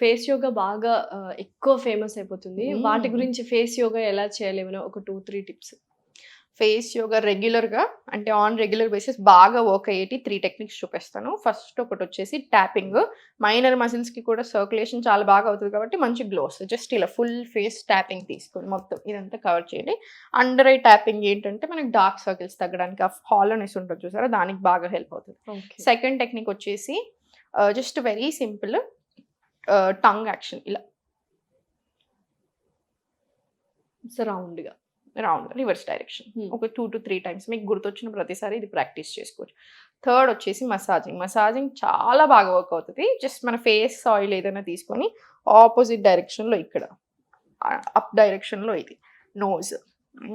Face yoga బాగా ఎక్కువ famous అయిపోతుంది. వాటి గురించి ఫేస్ యోగా ఎలా చేయాలి? ఏమైనా ఒక 2, 3 టిప్స్? ఫేస్ యోగా రెగ్యులర్‌గా అంటే ఆన్ రెగ్యులర్ బేసిస్ బాగా వర్క్ అయ్యేటి 3 టెక్నిక్స్ చూపిస్తాను. ఫస్ట్ ఒకటొచ్చేసి ట్యాపింగ్. మైనర్ మజిల్స్‌కి కూడా సర్క్యులేషన్ చాలా బాగా అవుతది కాబట్టి మంచి గ్లో వస్తది. జస్ట్ ఇలా ఫుల్ ఫేస్ ట్యాపింగ్ తీసుకొని మొత్తం ఇదంతా కవర్ చేయండి. అండర్ ఐ ట్యాపింగ్ ఏంటంటే మనకి డార్క్ సర్కిల్స్ తగ్గడానికి ఆ హాలోనెస్ ఉంటది చూసారా? దానికి బాగా హెల్ప్ అవుతది. ఓకే. సెకండ్ టెక్నిక్ వచ్చేసి just very simple tongue action ఇలా. సో, రౌండ్‌గా. Reverse direction. హ్మ్. ఒక 2-3 టైమ్స్ మీకు గుర్తొచ్చిన ప్రతిసారి ఇది ప్రాక్టీస్ చేసుకోవచ్చు. థర్డ్ వచ్చేసి మసాజింగ్. మసాజింగ్ చాలా బాగా వర్క్ అవుతది. జస్ట్ మన ఫేస్ ఆయిల్ ఏదైనా తీసుకొని ఆపోజిట్ డైరెక్షన్‌లో ఇక్కడ, అప్ డైరెక్షన్‌లో ఇది, నోస్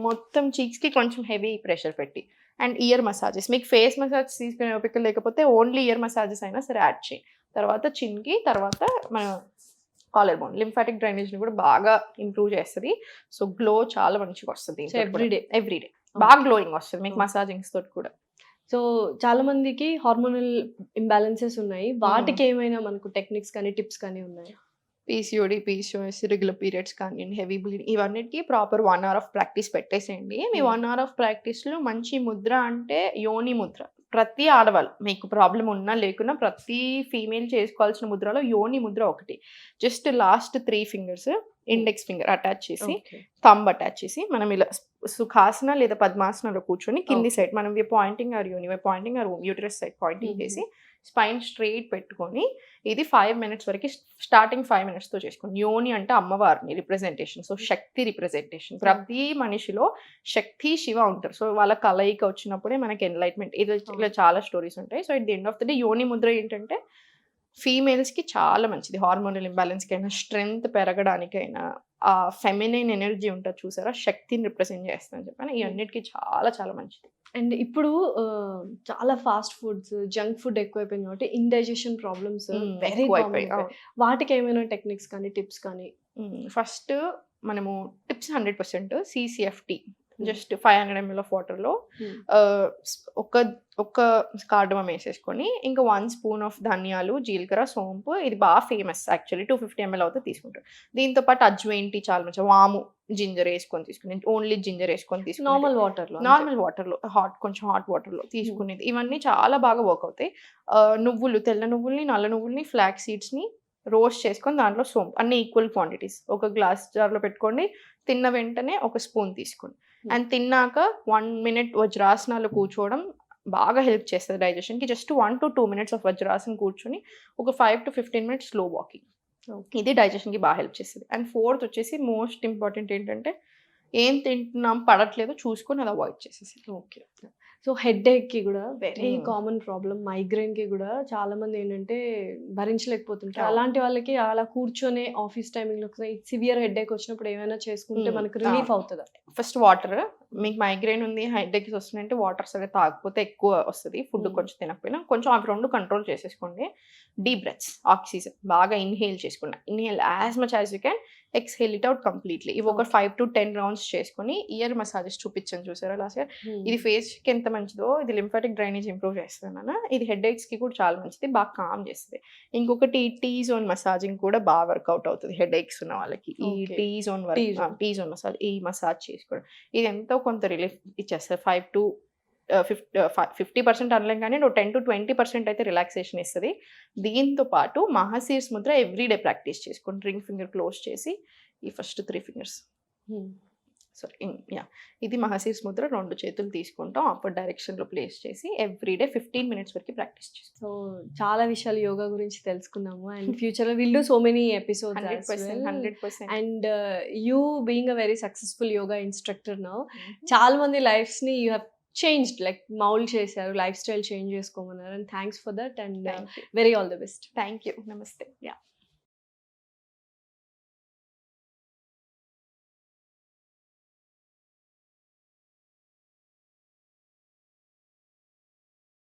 మొత్తం చీక్స్‌కి కొంచెం హెవీ ప్రెషర్ పెట్టి అండ్ ఇయర్ మసాజెస్. మీకు ఫేస్ మసాజ్ తీసుకునే ఓపిక లేకపోతే ఓన్లీ ఇయర్ మసాజెస్ అయినా సరే యాడ్ చేయండి. తర్వాత చిన్‌కి, తర్వాత మన కాలర్ బోన్. లింఫాటిక్ డ్రైనేజ్‌ని కూడా బాగా ఇంప్రూవ్ చేస్తది. సో, గ్లో చాలా మంచిగొస్తది. So, everyday. ఎవ్రీడే. బాగా గ్లోయింగ్ వస్తది మీకు ఓకే. మసాజింగ్స్ తోటి కూడా. సో, చాలా మందికి హార్మోనల్ ఇంబాలెన్సెస్ ఉన్నాయి. వాటికేమైనా మనకు టెక్నిక్స్ కానీ, టిప్స్ కానీ ఉన్నాయా? పీసీఓడీ, పీసీఓఎస్, ఇర్రెగ్యులర్ పీరియడ్స్ కానియండి, హెవీ బ్లీడింగ్ ఇవన్నిటికి ప్రాపర్ 1 అవర్ ఆఫ్ ప్రాక్టీస్ పెట్టేసేయండి. మీ 1 అవర్ ఆఫ్ ప్రాక్టీస్‌లో మంచి ముద్ర అంటే యోని ముద్ర. ప్రతి ఆడవాళ్ళు మీకు ప్రాబ్లమ్ ఉన్నా లేకున్నా ప్రతి ఫీమేల్ చేసుకోవాల్సిన ముద్రలో యోని ముద్ర ఒకటి. Just last 3 fingers index finger attach చేసి, ఓకే. థంబ్ అటాచ్ చేసి మనం ఇలా సుఖాసన లేదా పద్మాసనలో కూర్చొని కింది ఓకే. సైడ్ మనం పాయింటింగ్ ఆర్ యోని, pointing or uterus side pointing చేసి స్పైన్ స్ట్రెయిట్ పెట్టుకొని ఇది 5 మినిట్స్ వరకి స్టార్టింగ్ 5 మినిట్స్‌తో చేసుకోండి. యోని అంటే అమ్మవారిని రిప్రజెంటేషన్. సో, శక్తి రిప్రజెంటేషన్. ప్రతి మనిషిలో శక్తి, శివ ఉంటారు. సో, వాళ్ళ కలయిక వచ్చినప్పుడే మనకి ఎన్‌లైట్‌మెంట్. ఇలా చాలా స్టోరీస్ ఉంటాయి. So, at the end of the day యోని ముద్ర ఏంటంటే ఫీమేల్స్‌కి చాలా మంచిది. హార్మోనల్ ఇంబాలెన్స్‌కైనా, స్ట్రెంగ్త్ పెరగడానికైనా, ఆ ఫెమినైన్ ఎనర్జీ ఉంటది చూసారా? శక్తిని రిప్రజెంట్ చేస్తదని చెప్పాను. ఈ అన్నిటికి చాలా చాలా మంచిది. అండ్ ఇప్పుడు చాలా ఫాస్ట్ ఫుడ్స్, జంక్ ఫుడ్ ఎక్కువైపోయింది కాబట్టి ఇండైజెషన్ ప్రాబ్లమ్స్ వెరీ ఎక్కువైపోయాయి. కామన్. వాటికేమైనా టెక్నిక్స్ కానీ, టిప్స్ కానీ? ఫస్ట్ మనము tips 100% CCFT. Just 500 ml of వాటర్‌లో ఒక కార్డమమ్ ఏసేసుకొని, ఇంకా 1 స్పూన్ ఆఫ్ ధనియాలు, జీలకర్ర, సోంపు ఇది బాగా ఫేమస్ యాక్చువల్లీ 250 ml అవుతే తీసుకుంటారు. దీంతో పాటు అజ్వైన్ టీ చాలా మంచిది. వాము, జింజర్ ఏసుకొని తీసుకునేది. ఓన్లీ జింజర్ ఏసుకొని తీసుకునేది. నార్మల్ వాటర్‌లో. నార్మల్ వాటర్‌లో కొంచెం హాట్ వాటర్‌లో తీసుకునేది. ఇవన్నీ చాలా బాగా వర్క్ అవుతాయి. నువ్వులు, తెల్ల నువ్వుల్ని, నల్ల నువ్వుల్ని, ఫ్లాక్స్ సీడ్స్‌ని రోస్ట్ చేసుకొని దాంట్లో సోంపు అన్నీ ఈక్వల్ క్వాంటిటీస్. ఒక గ్లాస్ జార్‌లో పెట్టుకోండి. తిన్న వెంటనే ఒక స్పూన్ తీసుకోండి. అండ్ తిన్నాక 1 మినిట్ వజ్రాసనాలో కూర్చోవడం బాగా హెల్ప్ చేస్తది డైజెషన్‌కి. జస్ట్ 1-2 మినిట్స్ ఆఫ్ వజ్రాసన్ కూర్చొని ఒక 5-15 మినిట్స్ స్లో వాకింగ్. ఇది డైజెషన్‌కి బాగా హెల్ప్ చేస్తది. అండ్ ఫోర్త్ వచ్చేసి మోస్ట్ ఇంపార్టెంట్ ఏంటంటే ఏం తింటున్నాం పడట్లేదో చూసుకొని అది అవాయిడ్ చేసేసేయాలి. ఓకే. సో, హెడ్‌ఏక్‌కి గూడా వెరీ హ్మ్. Common problem. మైగ్రేన్‌కి గూడా చాలామంది ఏంటంటే భరించలేకపోతుంటారు. అవును. అలాంటి వాళ్ళకి అలా కూర్చొని ఆఫీస్ టైమింగ్‌లో సివియర్ హెడ్‌ఏక్ వచ్చినప్పుడు ఏమైనా చేసుకుంటే మనకు రిలీఫ్ అవుతదా? First water. మీకు మైగ్రేన్ ఉంది, హెడేక్స్ వస్తున్నాయంటే వాటర్ సరిగ్గా తాగకపోతే ఎక్కువ వస్తది. ఫుడ్ కొంచెం తినకపోయినా. కొంచెం అవి 2 కంట్రోల్ చేసేసుకోండి. డీప్ బ్రెత్స్, ఆక్సిజన్ బాగా ఇన్‌హేల్ చేసుకోండి. Inhale as much as you can. Exhale it out completely. ఇవి ఒక 5-10 రౌండ్స్ చేసుకొని ఇయర్ మసాజెస్ చూపించాను చూసారా లాస్ట్ ఇయర్? ఇది ఫేస్‌కి ఎంత మంచిదో ఇది లింఫాటిక్ డ్రైనేజ్ ఇంప్రూవ్ చేస్తది నాన్న. ఇది హెడేక్స్‌కి కూడా చాలా మంచిది. బాగా కామ్ చేస్తది. ఇంకొకటి టీ జోన్ మసాజింగ్ కూడా బాగా వర్కౌట్ అవుతది హెడేక్స్ ఉన్న వాళ్ళకి. ఈ okay. Tea zone tea zone massage ఈ మసాజ్ చేసుకోవడం. ఇది ఎంతో కొంత రిలీఫ్ ఇచ్చేస్తది. 50% అనలేం కానీ 10-20% అయితే రిలాక్సేషన్ ఇస్తది. దీంతో పాటు మహాశీర్స్ ముద్ర ఎవ్రీడే ప్రాక్టీస్ చేసుకోండి. రింగ్ ఫింగర్ క్లోజ్ చేసి ఈ ఫస్ట్ 3 ఫింగర్స్. ఇది మహాశీర్స్ ముద్ర 2 చేతులు తీసుకుంటాం. అప్పర్ డైరెక్షన్‌లో ప్లేస్ చేసి ఎవ్రీడే 15 మినిట్స్ వరకు ప్రాక్టీస్ చేస్తాం. సో, చాలా విషయాలు యోగా గురించి తెలుసుకున్నాము. అండ్ ఫ్యూచర్‌లో will do so many episodes as 100%, well. 100%. And you being a very successful yoga instructor now, చాలా మంది లైఫ్స్‌ని you have changed, like mould చేశారు. లైఫ్ స్టైల్ చేంజ్ చేసుకోమన్నారు. And thanks for that. And thank you. Very all the best. Thank you. నమస్తే. Yeah!